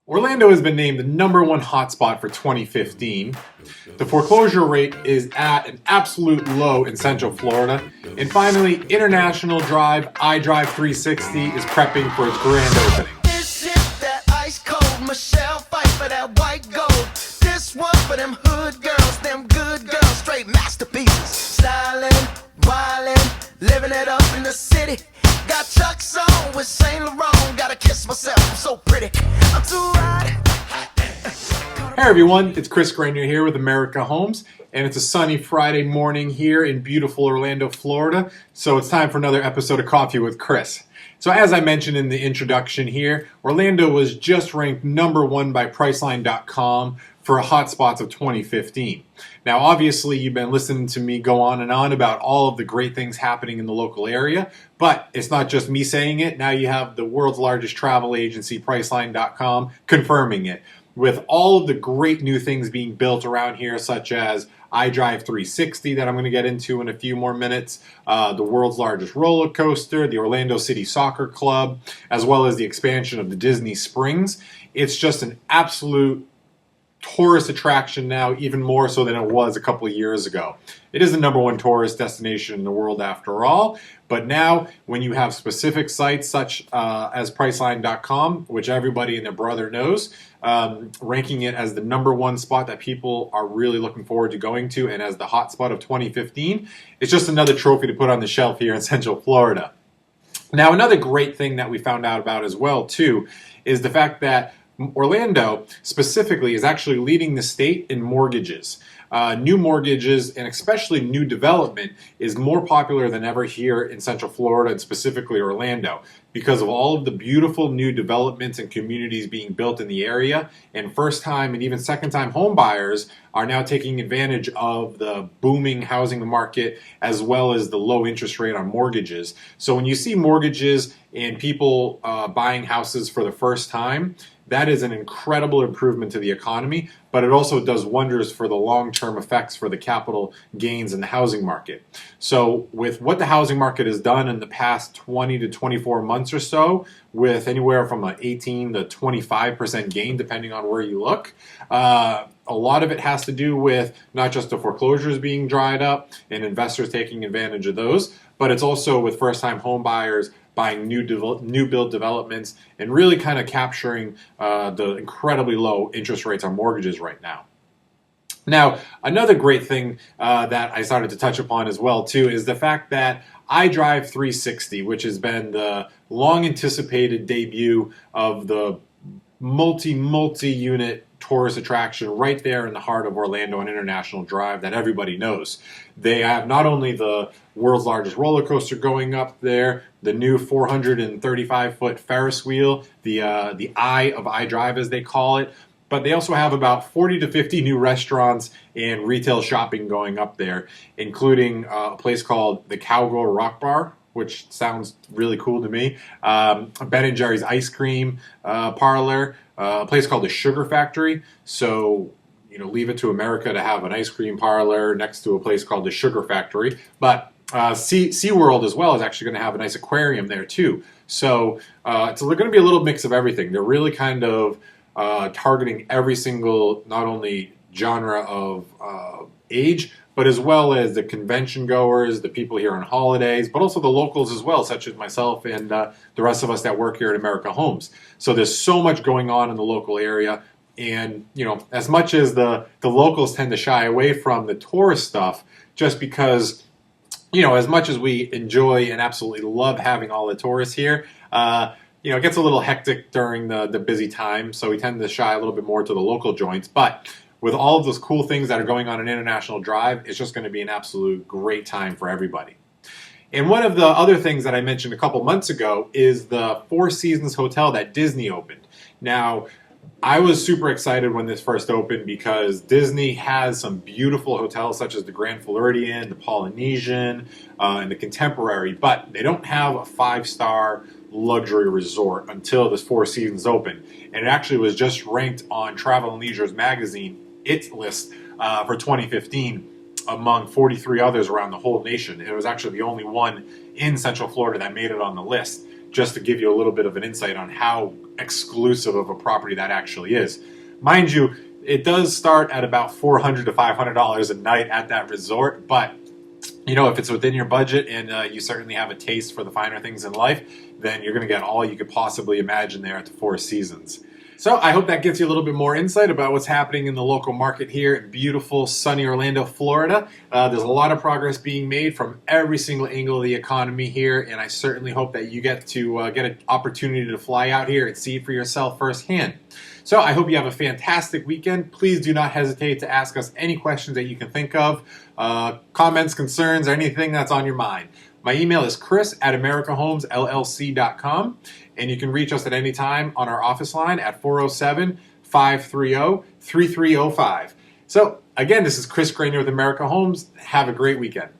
Orlando has been named the #1 hotspot for 2015. The foreclosure rate is at an absolute low in Central Florida. And finally, International Drive iDrive 360 is prepping for its grand opening. This is that ice cold Michelle fight for that white gold. This one for them hood girls, them good girls, straight masterpieces. Stylin', wildin', living it up in the city. Got Chuck's on with Saint Laurent. Gotta kiss myself, I'm so pretty. I'm too hot. Hey everyone, it's Chris Grenier here with America Homes, and it's a sunny Friday morning here in beautiful Orlando, Florida. So it's time for another episode of Coffee with Chris. So as I mentioned in the introduction here, Orlando was just ranked #1 by Priceline.com for hotspots of 2015. Now obviously you've been listening to me go on and on about all of the great things happening in the local area, but it's not just me saying it. Now you have the world's largest travel agency, Priceline.com, confirming it. With all of the great new things being built around here, such as iDrive 360 that I'm going to get into in a few more minutes, the world's largest roller coaster, the Orlando City Soccer Club, as well as the expansion of the Disney Springs. It's just an absolute tourist attraction now, even more so than it was a couple of years ago. It is the #1 tourist destination in the world after all, but now when you have specific sites such as Priceline.com, which everybody and their brother knows, ranking it as the #1 spot that people are really looking forward to going to and as the hotspot of 2015, it's just another trophy to put on the shelf here in Central Florida. Now, another great thing that we found out about as well, too, is the fact that Orlando specifically is actually leading the state in mortgages. New mortgages and especially new development is more popular than ever here in Central Florida and specifically Orlando because of all of the beautiful new developments and communities being built in the area, and first-time and even second-time home buyers are now taking advantage of the booming housing market as well as the low interest rate on mortgages. So when you see mortgages and people buying houses for the first time, that is an incredible improvement to the economy, but it also does wonders for the long-term effects for the capital gains in the housing market. So with what the housing market has done in the past 20 to 24 months or so, with anywhere from an 18 to 25% gain, depending on where you look, a lot of it has to do with not just the foreclosures being dried up and investors taking advantage of those, but it's also with first-time home buyers buying new build developments and really kind of capturing the incredibly low interest rates on mortgages right now. Now, another great thing that I started to touch upon as well too is the fact that iDrive 360, which has been the long anticipated debut of the multi-unit tourist attraction right there in the heart of Orlando on International Drive that everybody knows. They have not only the world's largest roller coaster going up there, the new 435-foot Ferris wheel, the Eye of iDrive as they call it, but they also have about 40 to 50 new restaurants and retail shopping going up there, including a place called the Cowgirl Rock Bar, which sounds really cool to me, Ben & Jerry's ice cream parlor, a place called the Sugar Factory. So, leave it to America to have an ice cream parlor next to a place called the Sugar Factory. But SeaWorld as well is actually going to have a nice aquarium there too. So it's going to be a little mix of everything. They're really kind of targeting every single, not only genre of age, but as well as the convention goers, the people here on holidays, but also the locals as well, such as myself and the rest of us that work here at America Homes. So there's so much going on in the local area. And, as much as the locals tend to shy away from the tourist stuff, just because, as much as we enjoy and absolutely love having all the tourists here, it gets a little hectic during the busy time. So we tend to shy a little bit more to the local joints. But with all of those cool things that are going on in International Drive, it's just going to be an absolute great time for everybody. And one of the other things that I mentioned a couple months ago is the Four Seasons Hotel that Disney opened. Now, I was super excited when this first opened because Disney has some beautiful hotels such as the Grand Floridian, the Polynesian, and the Contemporary, but they don't have a 5-star luxury resort until this Four Seasons opened. And it actually was just ranked on Travel and Leisure's magazine, its list for 2015 among 43 others around the whole nation. It was actually the only one in Central Florida that made it on the list, just to give you a little bit of an insight on how exclusive of a property that actually is. Mind you, it does start at about $400 to $500 a night at that resort, but you know, if it's within your budget and you certainly have a taste for the finer things in life, then you're going to get all you could possibly imagine there at the Four Seasons. So I hope that gives you a little bit more insight about what's happening in the local market here in beautiful, sunny Orlando, Florida. There's a lot of progress being made from every single angle of the economy here, and I certainly hope that you get to get an opportunity to fly out here and see it for yourself firsthand. So I hope you have a fantastic weekend. Please do not hesitate to ask us any questions that you can think of, comments, concerns, or anything that's on your mind. My email is chris@americahomesllc.com, and you can reach us at any time on our office line at 407-530-3305. So again, this is Chris Grenier with America Homes. Have a great weekend.